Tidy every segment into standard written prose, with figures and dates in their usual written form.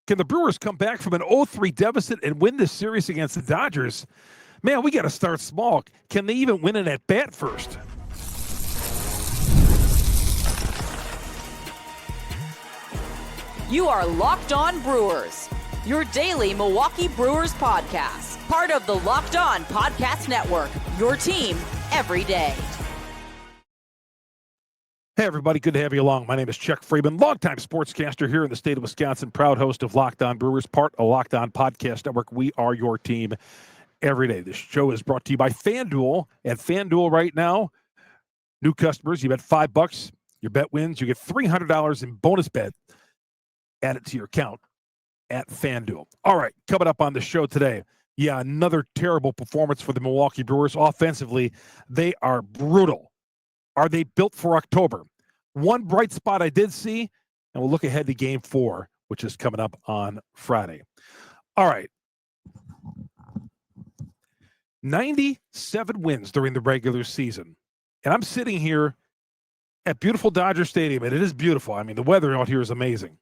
Can the Brewers come back from an 0-3 deficit and win this series against the Dodgers? Man, we got to start small. Can they even win an at-bat first? You are Locked On Brewers, your daily Milwaukee Brewers podcast. Part of the Locked On Podcast Network, your team every day. Hey, everybody. Good to have you along. My name is Chuck Freimund, longtime sportscaster here in the state of Wisconsin, proud host of Locked On Brewers, part of Locked On Podcast Network. We are your team every day. This show is brought to you by FanDuel. At FanDuel right now, new customers, you bet $5, your bet wins, you get $300 in bonus bet added to your account at FanDuel. All right, coming up on the show today, another terrible performance for the Milwaukee Brewers. Offensively, they are brutal. Are they built for October? One bright spot I did see, and we'll look ahead to Game 4, which is coming up on Friday. All right. 97 wins during the regular season. And I'm sitting here at beautiful Dodger Stadium, and it is beautiful. I mean, the weather out here is amazing.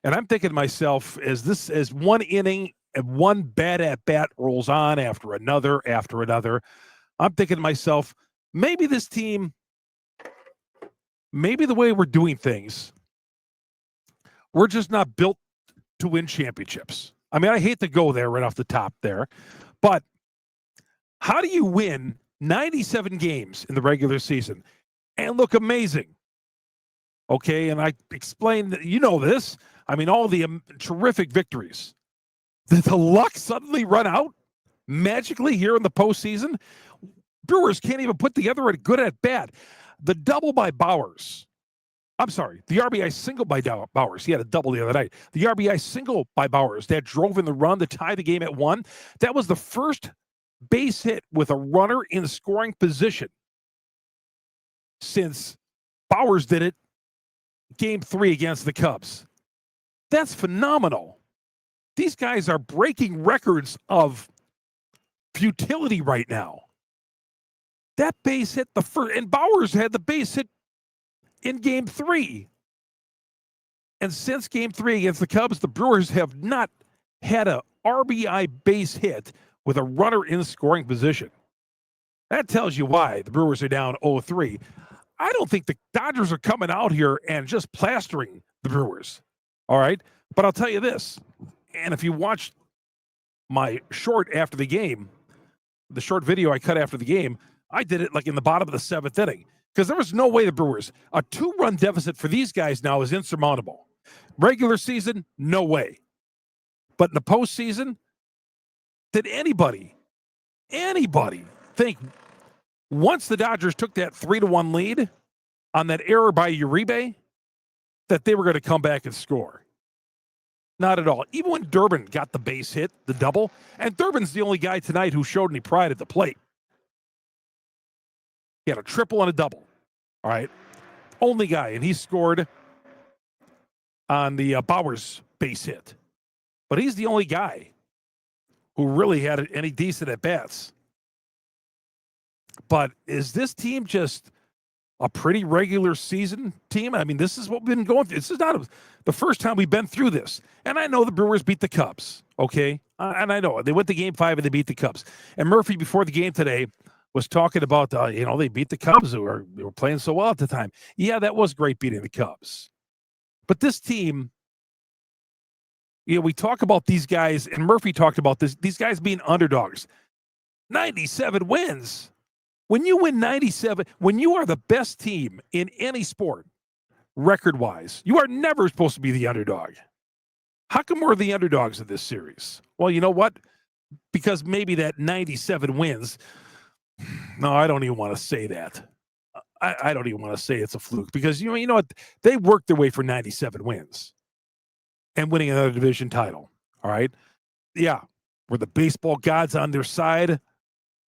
And I'm thinking to myself, as one inning and one bad at-bat rolls on after another, I'm thinking to myself, maybe this team, maybe the way we're doing things, we're just not built to win championships. I mean, I hate to go there right off the top there, but how do you win 97 games in the regular season and look amazing? Okay, and I explained that, you know this. I mean, all the terrific victories. Did the luck suddenly run out magically here in the postseason? Brewers can't even put together a good at-bat. The double by Bauers. I'm sorry, the RBI single by Bauers. He had a double the other night. The RBI single by Bauers that drove in the run to tie the game at 1. That was the first base hit with a runner in scoring position since Bauers did it Game 3 against the Cubs. That's phenomenal. These guys are breaking records of futility right now. That base hit the first, and Bauers had the base hit in Game 3. And since Game 3 against the Cubs, the Brewers have not had a RBI base hit with a runner in scoring position. That tells you why the Brewers are down 0-3. I don't think the Dodgers are coming out here and just plastering the Brewers. All right? But I'll tell you this, and if you watch my short after the game, the short video I cut after the game, I did it like in the bottom of the 7th inning because there was no way the Brewers, a 2-run deficit for these guys now is insurmountable. Regular season, no way. But in the postseason, did anybody think once the Dodgers took that 3-1 lead on that error by Uribe that they were going to come back and score? Not at all. Even when Durbin got the base hit, the double, and Durbin's the only guy tonight who showed any pride at the plate. He had a triple and a double. All right. Only guy, and he scored on the Bauers base hit. But he's the only guy who really had any decent at-bats. But is this team just a pretty regular season team? I mean, this is what we've been going through. This is not the first time we've been through this. And I know the Brewers beat the Cubs, okay? And I know they went to Game 5 and they beat the Cubs. And Murphy, before the game today, was talking about, they beat the Cubs who were playing so well at the time. Yeah, that was great beating the Cubs. But this team, we talk about these guys, and Murphy talked about these guys being underdogs. 97 wins. When you win 97, when you are the best team in any sport, record-wise, you are never supposed to be the underdog. How come we're the underdogs of this series? Well, you know what? Because maybe that 97 wins. No, I don't even want to say that. I don't even want to say it's a fluke because, you know what? They worked their way for 97 wins and winning another division title. All right? Yeah. Were the baseball gods on their side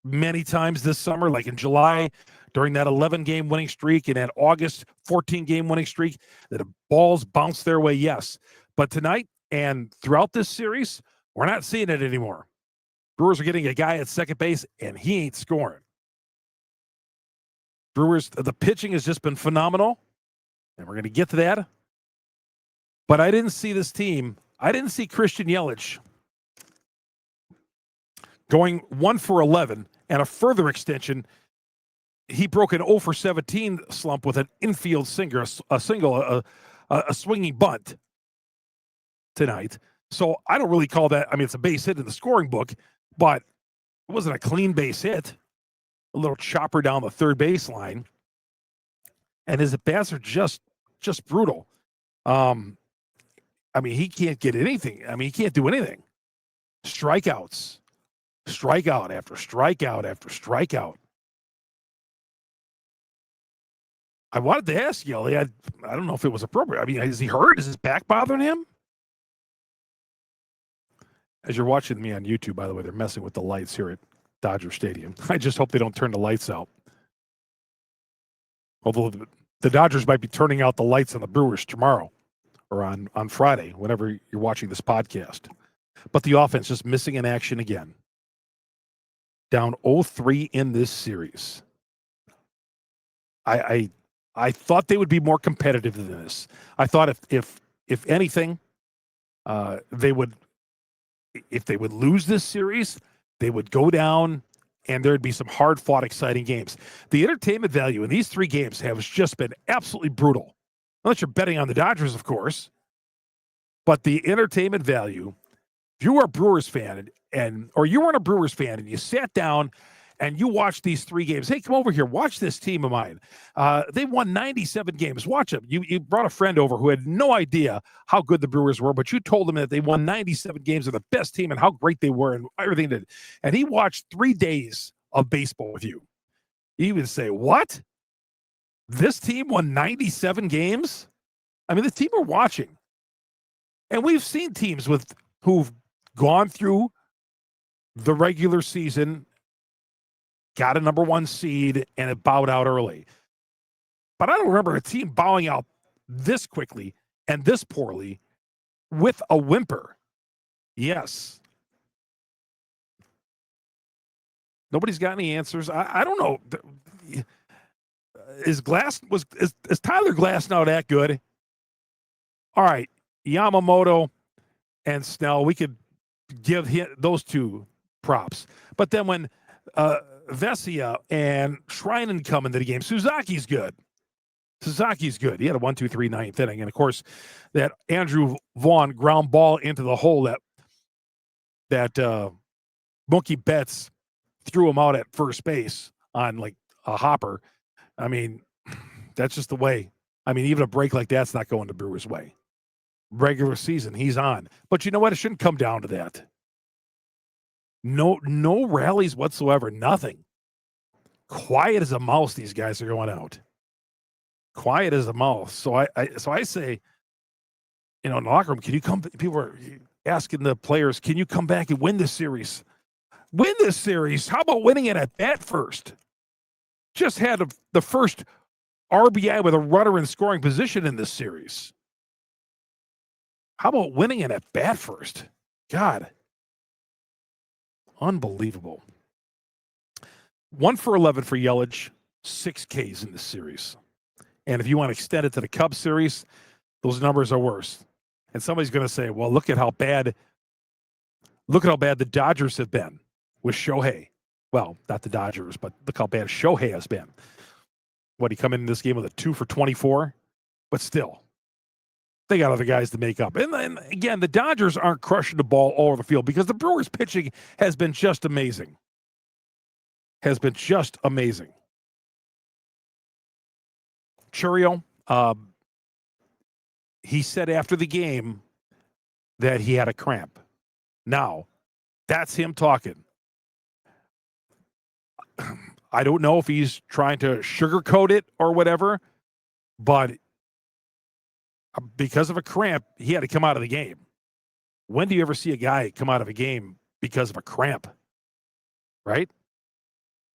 many times this summer, like in July during that 11-game winning streak and that August 14-game winning streak, that the balls bounced their way? Yes. But tonight and throughout this series, we're not seeing it anymore. Brewers are getting a guy at second base, and he ain't scoring. Brewers, the pitching has just been phenomenal, and we're going to get to that. But I didn't see this team I didn't see Christian Yelich going 1 for 11, and a further extension, he broke an 0 for 17 slump with an infield single, a swinging bunt tonight. So I don't really call that, I mean, it's a base hit in the scoring book, but it wasn't a clean base hit. A little chopper down the third baseline. And his at-bats are just brutal. I mean, he can't get anything. I mean, he can't do anything. Strikeouts. Strikeout after strikeout after strikeout. I wanted to ask Yelly, I don't know if it was appropriate. I mean, is he hurt? Is his back bothering him? As you're watching me on YouTube, by the way, they're messing with the lights here at Dodger Stadium. I just hope they don't turn the lights out. Although the Dodgers might be turning out the lights on the Brewers tomorrow or on Friday, whenever you're watching this podcast. But the offense just missing in action again. Down 0-3 in this series. I thought they would be more competitive than this. I thought if anything, they would, if they would lose this series, they would go down and there'd be some hard-fought, exciting games. The entertainment value in these 3 games has just been absolutely brutal. Unless you're betting on the Dodgers, of course. But the entertainment value, if you were a Brewers fan or you weren't a Brewers fan and you sat down and you watched these 3 games, hey, come over here, watch this team of mine. They won 97 games. Watch them. You brought a friend over who had no idea how good the Brewers were, but you told him that they won 97 games of the best team and how great they were and everything did. And he watched 3 days of baseball with you. He would say, what? This team won 97 games? I mean, the team we're watching. And we've seen teams who've gone through the regular season, got a number 1 seed, and it bowed out early. But I don't remember a team bowing out this quickly and this poorly with a whimper. Yes. Nobody's got any answers. I don't know. Is Tyler Glass now that good? All right. Yamamoto and Snell, we could give those 2 props. But then when Vesia and Freimund come into the game, Suzuki's good. He had a 1-2-3 ninth inning. And, of course, that Andrew Vaughn ground ball into the hole that Mookie Betts threw him out at first base on, like, a hopper. I mean, that's just the way. I mean, even a break like that's not going the Brewers' way. Regular season, he's on. But you know what? It shouldn't come down to that. No rallies whatsoever. Nothing. Quiet as a mouse. These guys are going out. Quiet as a mouse. So I say, in the locker room, can you come? People are asking the players, can you come back and win this series? Win this series. How about winning it at bat first? Just had the first RBI with a runner in scoring position in this series. How about winning it at bat first? God. Unbelievable. 1 for 11 for Yelich, 6 Ks in this series. And if you want to extend it to the Cubs series, those numbers are worse. And somebody's going to say, well, look at how bad the Dodgers have been with Shohei. Well, not the Dodgers, but look how bad Shohei has been. What, he come in this game with a 2 for 24? But still, they got other guys to make up. And again, the Dodgers aren't crushing the ball all over the field because the Brewers pitching has been just amazing. Churio, he said after the game that he had a cramp. Now, that's him talking. I don't know if he's trying to sugarcoat it or whatever, but because of a cramp, he had to come out of the game. When do you ever see a guy come out of a game because of a cramp? Right?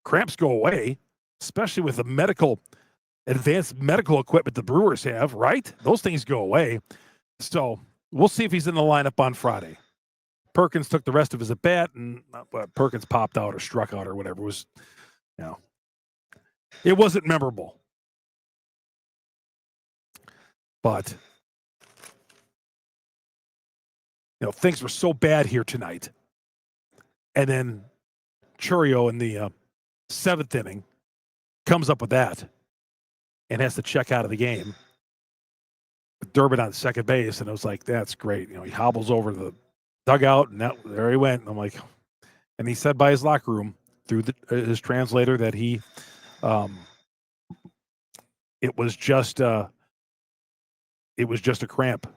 Cramps go away, especially with the advanced medical equipment the Brewers have, right? Those things go away. So we'll see if he's in the lineup on Friday. Perkins took the rest of his at-bat, and Perkins popped out or struck out or whatever. It was, it wasn't memorable. But things were so bad here tonight. And then Churio in the 7th inning comes up with that and has to check out of the game. Durbin on second base, and it was like, that's great. He hobbles over to the dugout, and there he went. And I'm like, and he said by his locker room through his translator that it was just a cramp.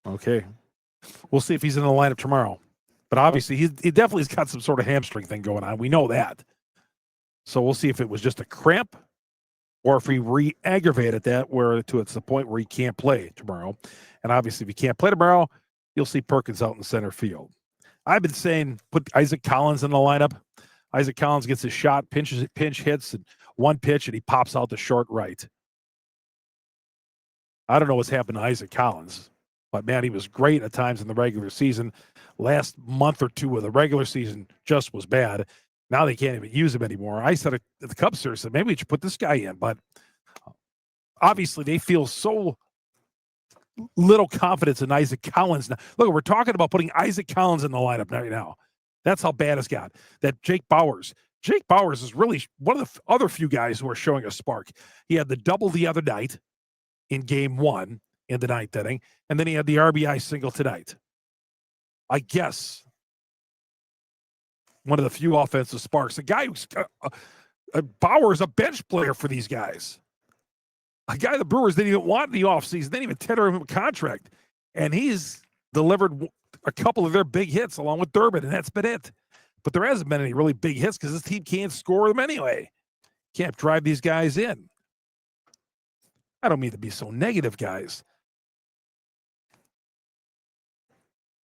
Okay, we'll see if he's in the lineup tomorrow. But obviously, he definitely's got some sort of hamstring thing going on. We know that. So we'll see if it was just a cramp or if he re-aggravated that it's the point where he can't play tomorrow. And obviously, if he can't play tomorrow, you'll see Perkins out in center field. I've been saying put Isaac Collins in the lineup. Isaac Collins gets his shot, pinch hits, and one pitch, and he pops out to short right. I don't know what's happened to Isaac Collins, but, man, he was great at times in the regular season. Last month or two of the regular season just was bad. Now they can't even use him anymore. I said at the Cubs series, maybe we should put this guy in, but obviously they feel so little confidence in Isaac Collins. Now, look, we're talking about putting Isaac Collins in the lineup right now. That's how bad it's got. That Jake Bauers is really one of the other few guys who are showing a spark. He had the double the other night in game 1 in the 9th inning, and then he had the RBI single tonight. I guess one of the few offensive sparks. A guy who's Bauer's a bench player for these guys. A guy the Brewers didn't even want in the offseason. They didn't even tender him a contract. And he's delivered a couple of their big hits along with Durbin, and that's been it. But there hasn't been any really big hits because this team can't score them anyway. Can't drive these guys in. I don't mean to be so negative, guys.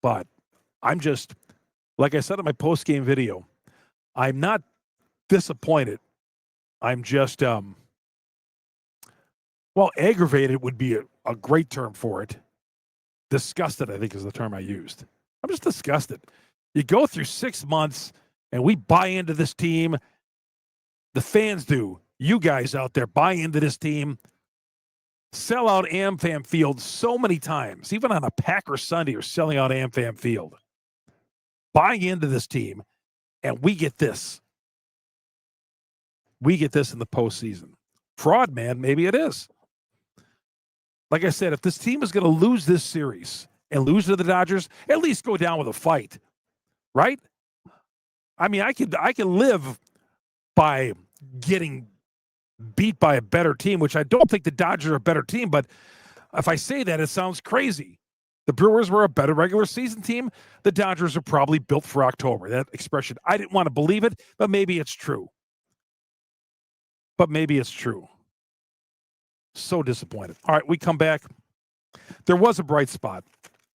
But I'm just, like I said in my post-game video, I'm not disappointed. I'm just, aggravated would be a great term for it. Disgusted, I think, is the term I used. I'm just disgusted. You go through 6 months, and we buy into this team. The fans do. You guys out there buy into this team. Sell out AmFam Field so many times. Even on a Packer Sunday, you're selling out AmFam Field. Buying into this team, and we get this. We get this in the postseason. Fraud, man, maybe it is. Like I said, if this team is going to lose this series and lose to the Dodgers, at least go down with a fight, right? I mean, I can live by getting beat by a better team, which I don't think the Dodgers are a better team, but if I say that, it sounds crazy. The Brewers were a better regular season team. The Dodgers are probably built for October. That expression, I didn't want to believe it, but maybe it's true. So disappointed. All right, we come back. There was a bright spot,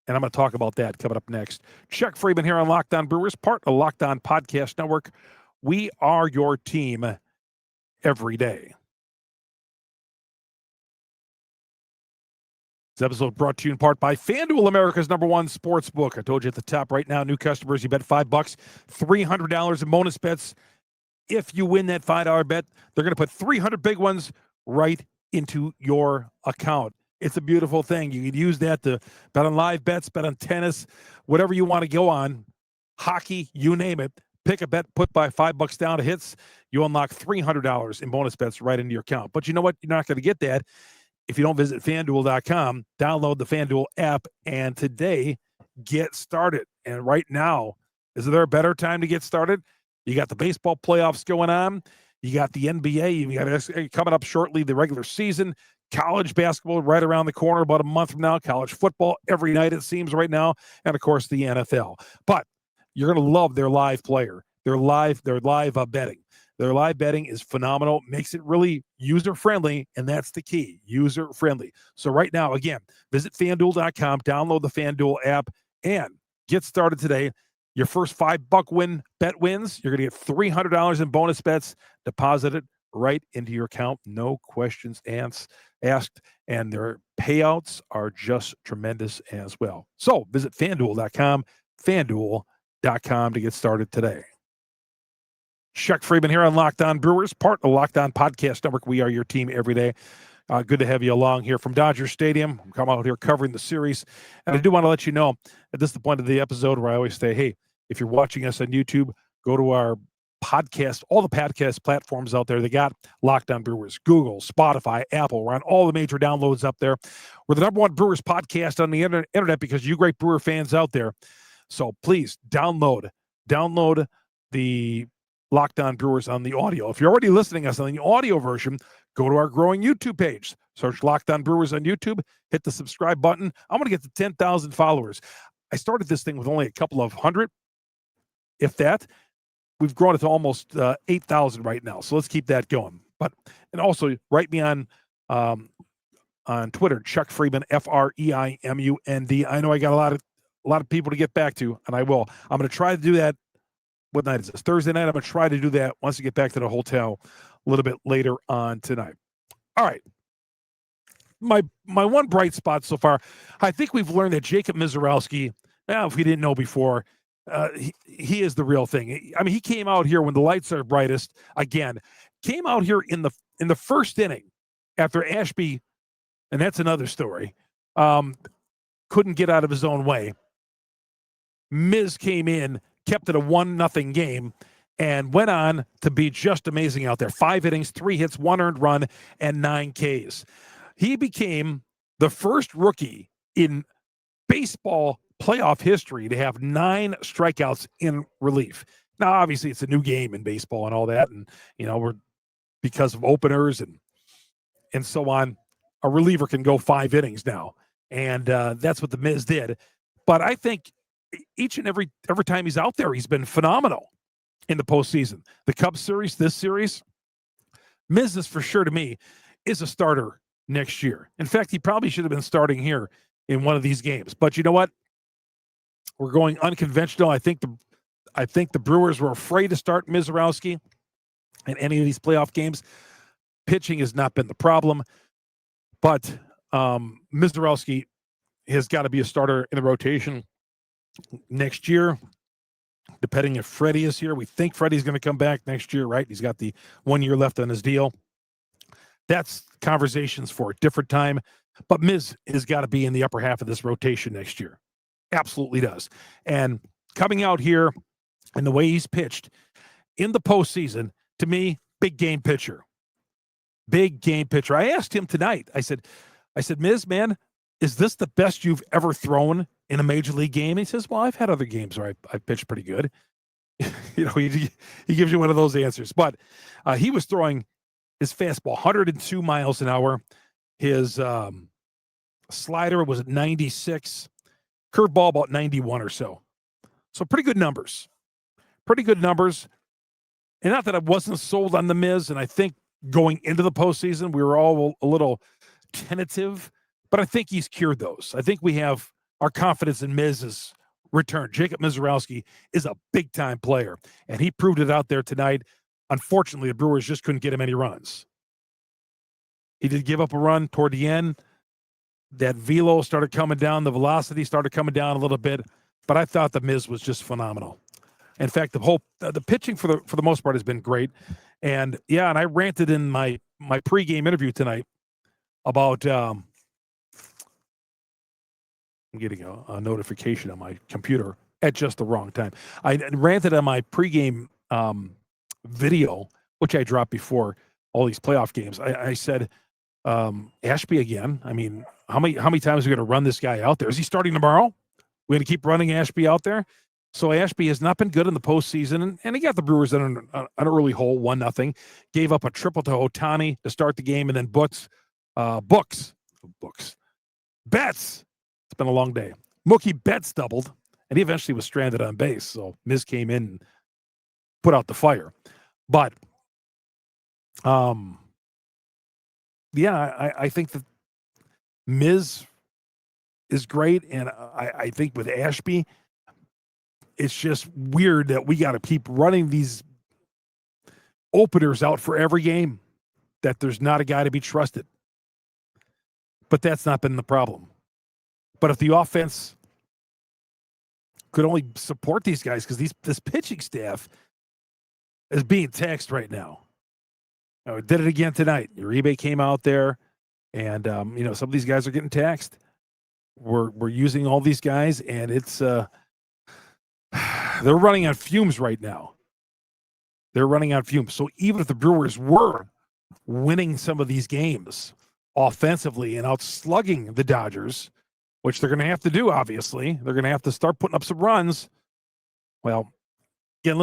and I'm going to talk about that coming up next. Chuck Freimund here on Locked On Brewers, part of Locked On Podcast Network. We are your team every day. This episode brought to you in part by FanDuel, America's #1 sports book. I told you at the top right now, new customers, you bet $5, $300 in bonus bets. If you win that $5 bet, they're going to put 300 big ones right into your account. It's a beautiful thing. You can use that to bet on live bets, bet on tennis, whatever you want to go on, hockey, you name it. Pick a bet, put by $5 down to hits. You unlock $300 in bonus bets right into your account. But you know what? You're not going to get that if you don't visit FanDuel.com. Download the FanDuel app, and today, get started. And right now, is there a better time to get started? You got the baseball playoffs going on. You got the NBA. You got coming up shortly, the regular season. College basketball right around the corner about a month from now. College football every night, it seems, right now. And, of course, the NFL. But you're going to love their live player. Their live betting. Their live betting is phenomenal, makes it really user-friendly, and that's the key, user-friendly. So right now, again, visit FanDuel.com, download the FanDuel app, and get started today. Your first $5 bet wins. You're going to get $300 in bonus bets deposited right into your account. No questions asked, and their payouts are just tremendous as well. So visit FanDuel.com, FanDuel.com to get started today. Chuck Freimund here on Locked On Brewers, part of Locked On Podcast Network. We are your team every day. Good to have you along here from Dodger Stadium. I'm coming out here covering the series. And I do want to let you know that this is the point of the episode where I always say, hey, if you're watching us on YouTube, go to our podcast, all the podcast platforms out there. They got Locked On Brewers, Google, Spotify, Apple. We're on all the major downloads up there. We're the number one Brewers podcast on the internet because you great Brewer fans out there. So please download the Locked On Brewers on the audio. If you're already listening to us on the audio version, go to our growing YouTube page. Search Locked On Brewers on YouTube. Hit the subscribe button. I'm going to get to 10,000 followers. I started this thing with only a couple of hundred, if that. We've grown it to almost 8,000 right now. So let's keep that going. And also write me on Twitter, Chuck Freimund, Freimund. I know I got a lot of people to get back to, and I will. I'm going to try to do that. What night is this? Thursday night. I'm going to try to do that once I get back to the hotel a little bit later on tonight. All right. My one bright spot so far, I think we've learned that Jacob Misiorowski, if we didn't know before, he is the real thing. I mean, he came out here when the lights are brightest again, came out here in the first inning after Ashby, and that's another story, couldn't get out of his own way. Miz came in, kept it a 1-0 game, and went on to be just amazing out there. 5 innings, 3 hits, 1 earned run, and 9 Ks. He became the first rookie in baseball playoff history to have 9 strikeouts in relief. Now, obviously, it's a new game in baseball and all that, and we're because of openers and so on. A reliever can go 5 innings now, and that's what the Miz did. But I think each and every time he's out there, he's been phenomenal in the postseason. The Cubs series, this series, Miz is for sure to me is a starter next year. In fact, he probably should have been starting here in one of these games. But you know what? We're going unconventional. I think the Brewers were afraid to start Misiorowski in any of these playoff games. Pitching has not been the problem, but Misiorowski has got to be a starter in the rotation next year, depending if Freddie is here. We think Freddie's going to come back next year, right? He's got the 1 year left on his deal. That's conversations for a different time. But Miz has got to be in the upper half of this rotation next year. Absolutely does. And coming out here and the way he's pitched in the postseason, to me, big game pitcher. Big game pitcher. I asked him tonight. I said, Miz, man, is this the best you've ever thrown in a major league game? And he says, well, I've had other games where I pitched pretty good. He gives you one of those answers. But he was throwing his fastball 102 miles an hour. His slider was at 96. Curveball about 91 or so. So pretty good numbers. And not that I wasn't sold on the Miz, and I think going into the postseason, we were all a little tentative, but I think he's cured those. I think we have our confidence in Miz's return. Jacob Misiorowski is a big-time player, and he proved it out there tonight. Unfortunately, the Brewers just couldn't get him any runs. He did give up a run toward the end. That velo started coming down. The velocity started coming down a little bit, but I thought the Miz was just phenomenal. In fact, the pitching for the most part has been great. And and I ranted in my pregame interview tonight about I'm getting a notification on my computer at just the wrong time. I ranted on my pregame video, which I dropped before all these playoff games. I said, Ashby again. I mean, how many times are we going to run this guy out there? Is he starting tomorrow? We're going to keep running Ashby out there. So Ashby has not been good in the postseason, and he got the Brewers in an early hole, 1-0. Gave up a triple to Ohtani to start the game, and then Betts. It's been a long day. Mookie Betts doubled, and he eventually was stranded on base. So Miz came in and put out the fire. But, I think that Miz is great, and I think with Ashby, it's just weird that we got to keep running these openers out for every game, that there's not a guy to be trusted. But that's not been the problem. But if the offense could only support these guys, because this pitching staff is being taxed right now. Did it again tonight. Uribe came out there. And some of these guys are getting taxed. We're using all these guys, and it's they're running on fumes right now. They're running on fumes. So even if the Brewers were winning some of these games offensively and outslugging the Dodgers, which they're going to have to do, obviously, they're going to have to start putting up some runs. Well, again,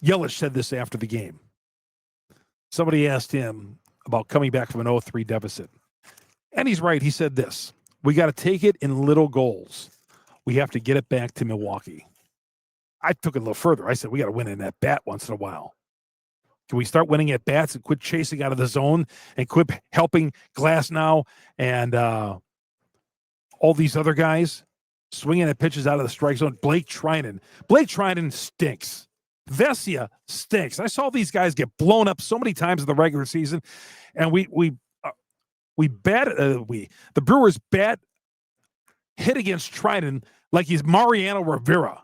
Yelich said this after the game. Somebody asked him about coming back from an 0-3 deficit. And he's right. He said this: we got to take it in little goals. We have to get it back to Milwaukee. I took it a little further. I said, we got to win in that bat once in a while. Can we start winning at bats and quit chasing out of the zone and quit helping Glasnow and all these other guys swinging at pitches out of the strike zone? Blake Trinan stinks. Vesia stinks. I saw these guys get blown up so many times in the regular season, and the Brewers hit against Trinan like he's Mariano Rivera.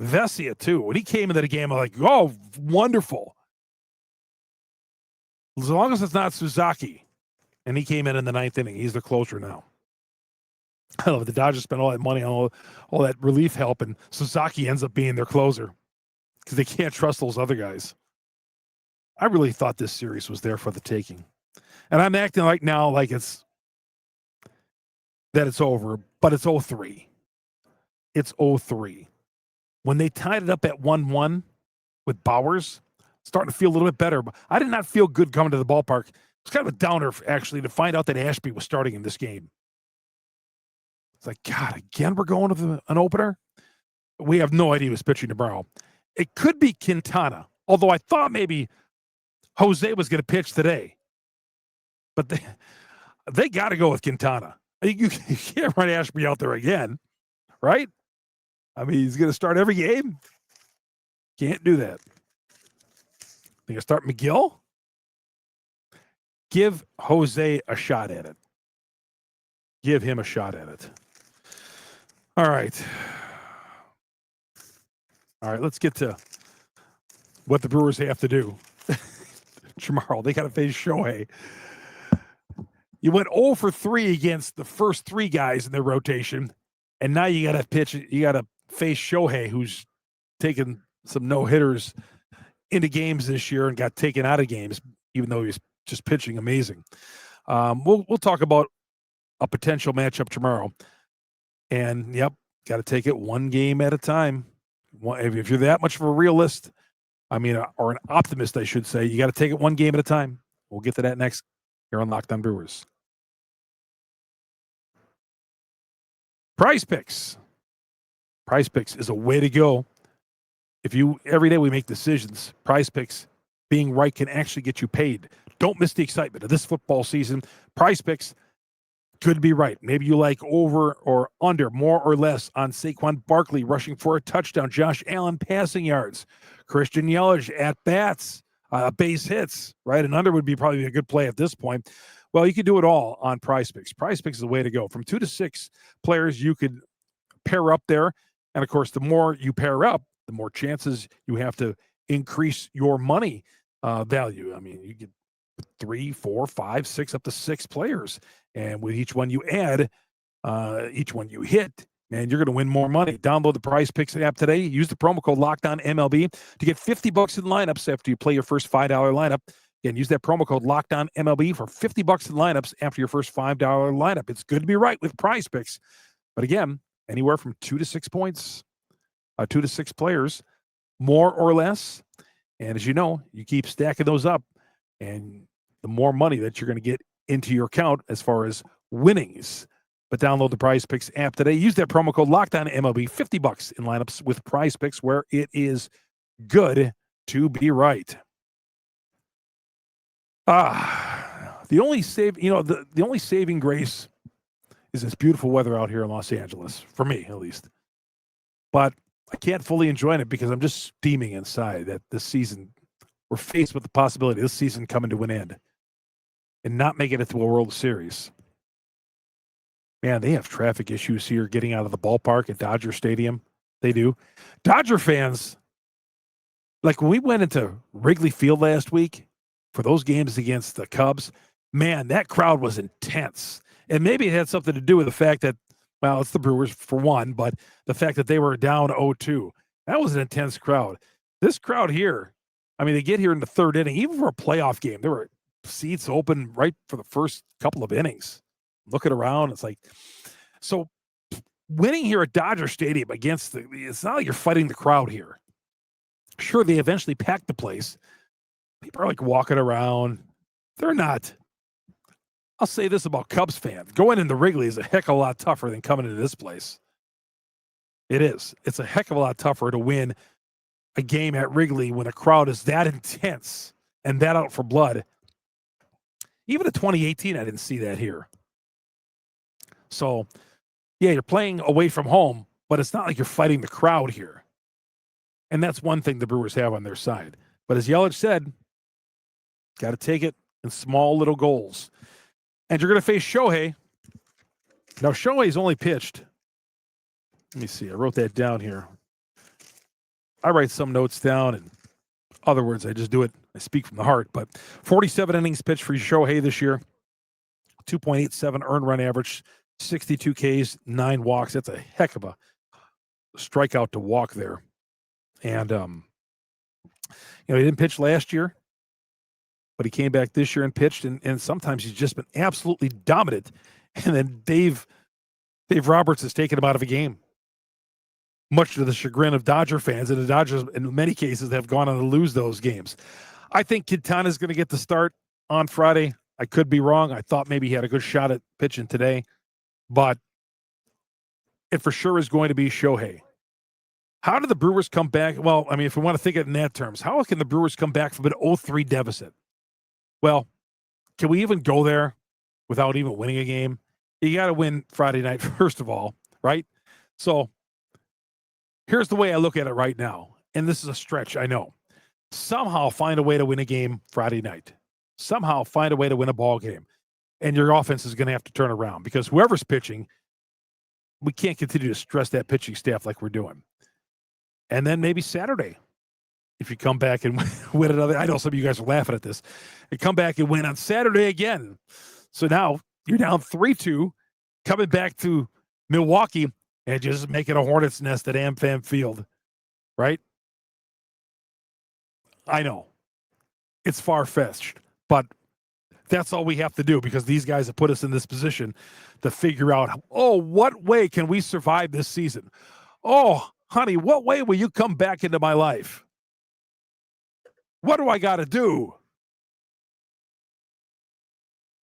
Vesia too. When he came into the game, I'm like, oh, wonderful. As long as it's not Suzaki, and he came in the ninth inning, he's the closer now. I love it. The Dodgers spent all that money on all that relief help, and Suzaki ends up being their closer because they can't trust those other guys. I really thought this series was there for the taking. And I'm acting like now like it's over, but it's 0-3. It's 0-3. When they tied it up at 1-1 with Bowers, starting to feel a little bit better. But I did not feel good coming to the ballpark. It's kind of a downer, actually, to find out that Ashby was starting in this game. It's like, God, again, we're going to an opener? We have no idea who's pitching tomorrow. It could be Quintana, although I thought maybe Jose was going to pitch today. But they got to go with Quintana. You can't run Ashby out there again, right? I mean, he's going to start every game. Can't do that. They going to start McGill? Give Jose a shot at it. Give him a shot at it. All right. All right, let's get to what the Brewers have to do tomorrow. They got to face Shohei. You went 0 for 3 against the first 3 guys in their rotation, and now you got to pitch. You got to face Shohei, who's taken some no-hitters into games this year and got taken out of games, even though he's just pitching amazing. We'll talk about a potential matchup tomorrow. And, yep, got to take it one game at a time. If you're that much of a realist, or an optimist, I should say, you got to take it one game at a time. We'll get to that next here on Locked On Brewers. Prize Picks. Prize Picks is a way to go. Every day we make decisions, Prize Picks being right can actually get you paid. Don't miss the excitement of this football season. Prize Picks could be right. Maybe you like over or under, more or less on Saquon Barkley rushing for a touchdown, Josh Allen passing yards, Christian Yelich at bats, base hits, right? And under would be probably a good play at this point. Well, you can do it all on Prize Picks. Prize Picks is the way to go. From 2 to 6 players you could pair up there. And, of course, the more you pair up, the more chances you have to increase your money value. You get 3, 4, 5, 6, up to 6 players. And with each one you add, each one you hit, man, you're going to win more money. Download the Prize Picks app today. Use the promo code LOCKEDONMLB to get $50 in lineups after you play your first $5 lineup. Again, use that promo code LOCKEDONMLB for $50 in lineups after your first $5 lineup. It's good to be right with Prize Picks. But again, anywhere from 2 to 6 points, 2 to 6 players, more or less. And as you know, you keep stacking those up, and the more money that you're going to get into your account as far as winnings. But download the Prize Picks app today. Use that promo code LOCKEDONMLB, $50 in lineups with Prize Picks, where it is good to be right. The only saving grace is this beautiful weather out here in Los Angeles, for me at least. But I can't fully enjoy it because I'm just steaming inside that this season, we're faced with the possibility of this season coming to an end and not making it to a World Series. Man, they have traffic issues here getting out of the ballpark at Dodger Stadium. They do. Dodger fans, like when we went into Wrigley Field last week for those games against the Cubs, man, that crowd was intense. And maybe it had something to do with the fact that, well, it's the Brewers for one, but the fact that they were down 0-2. That was an intense crowd. This crowd here, I mean, they get here in the third inning, even for a playoff game, there were seats open right for the first couple of innings. Looking around, it's like, so winning here at Dodger Stadium against it's not like you're fighting the crowd here. Sure, they eventually packed the place. People are like walking around. They're not. I'll say this about Cubs fans. Going into Wrigley is a heck of a lot tougher than coming into this place. It is. It's a heck of a lot tougher to win a game at Wrigley when the crowd is that intense and that out for blood. Even in 2018, I didn't see that here. So, yeah, you're playing away from home, but it's not like you're fighting the crowd here. And that's one thing the Brewers have on their side. But as Yelich said, got to take it in small little goals. And you're going to face Shohei. Now, Shohei's only pitched. Let me see. I wrote that down here. I write some notes down, and other words, I just do it. I speak from the heart. But 47 innings pitched for Shohei this year. 2.87 earned run average. 62 Ks, 9 walks. That's a heck of a strikeout to walk there. And, he didn't pitch last year, but he came back this year and pitched. And sometimes he's just been absolutely dominant. And then Dave Roberts has taken him out of a game, much to the chagrin of Dodger fans. And the Dodgers, in many cases, have gone on to lose those games. I think Quintana is going to get the start on Friday. I could be wrong. I thought maybe he had a good shot at pitching today. But it for sure is going to be Shohei. How did the Brewers come back? Well, I mean, if we want to think it in that terms, how can the Brewers come back from an 0-3 deficit? Well, can we even go there without even winning a game? You got to win Friday night, first of all, right? So here's the way I look at it right now. And this is a stretch, I know. Somehow find a way to win a game Friday night. Somehow find a way to win a ball game. And your offense is going to have to turn around because whoever's pitching, we can't continue to stress that pitching staff like we're doing. And then maybe Saturday, if you come back and win another, I know some of you guys are laughing at this, and come back and win on Saturday again. So now you're down 3-2, coming back to Milwaukee and just making a hornet's nest at AmFam Field, right? I know it's far-fetched, but that's all we have to do because these guys have put us in this position to figure out, what way can we survive this season? Oh, honey, what way will you come back into my life? What do I got to do?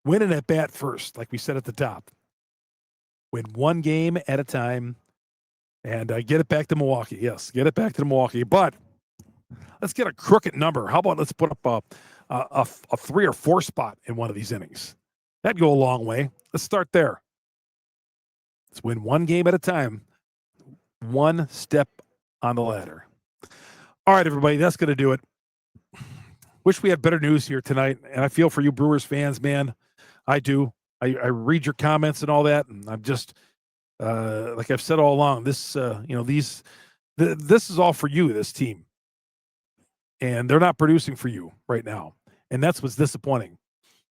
Win an at bat first, like we said at the top. Win one game at a time and get it back to Milwaukee. Yes, get it back to Milwaukee. But let's get a crooked number. How about let's put up a 3 or 4 spot in one of these innings? That'd go a long way. Let's start there. Let's win one game at a time. One step on the ladder. All right, everybody, that's going to do it. Wish we had better news here tonight, and I feel for you Brewers fans, man. I do. I read your comments and all that, and I'm just like I've said all along. This this is all for you, this team, and they're not producing for you right now, and that's what's disappointing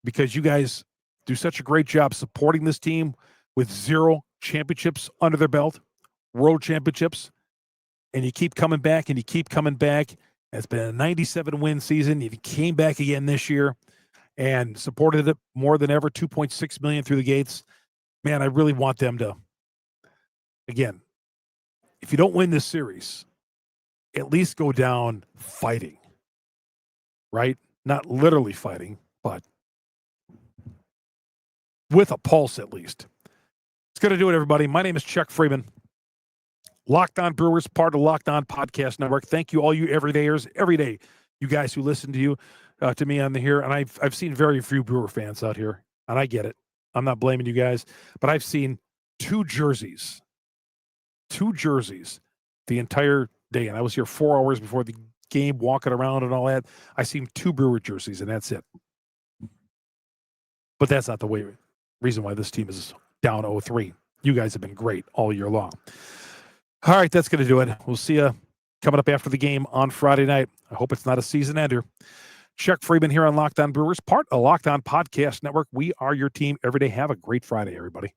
because you guys do such a great job supporting this team with 0 championships under their belt, world championships, and you keep coming back and you keep coming back. It's been a 97-win season. You came back again this year and supported it more than ever, 2.6 million through the gates. Man, I really want them to, again, if you don't win this series, at least go down fighting, right? Not literally fighting, but with a pulse at least. It's going to do it, everybody. My name is Chuck Freimund. Locked On Brewers, part of Locked On Podcast Network. Thank you, all you everydayers, every day, you guys who listen to me on the here. And I've seen very few Brewer fans out here, and I get it. I'm not blaming you guys, but I've seen 2 jerseys the entire day, and I was here 4 hours before the game, walking around and all that. I seen 2 Brewer jerseys, and that's it. But that's not the reason why this team is down 0-3. You guys have been great all year long. All right, that's going to do it. We'll see you coming up after the game on Friday night. I hope it's not a season ender. Chuck Freimund here on Locked On Brewers, part of Locked On Podcast Network. We are your team every day. Have a great Friday, everybody.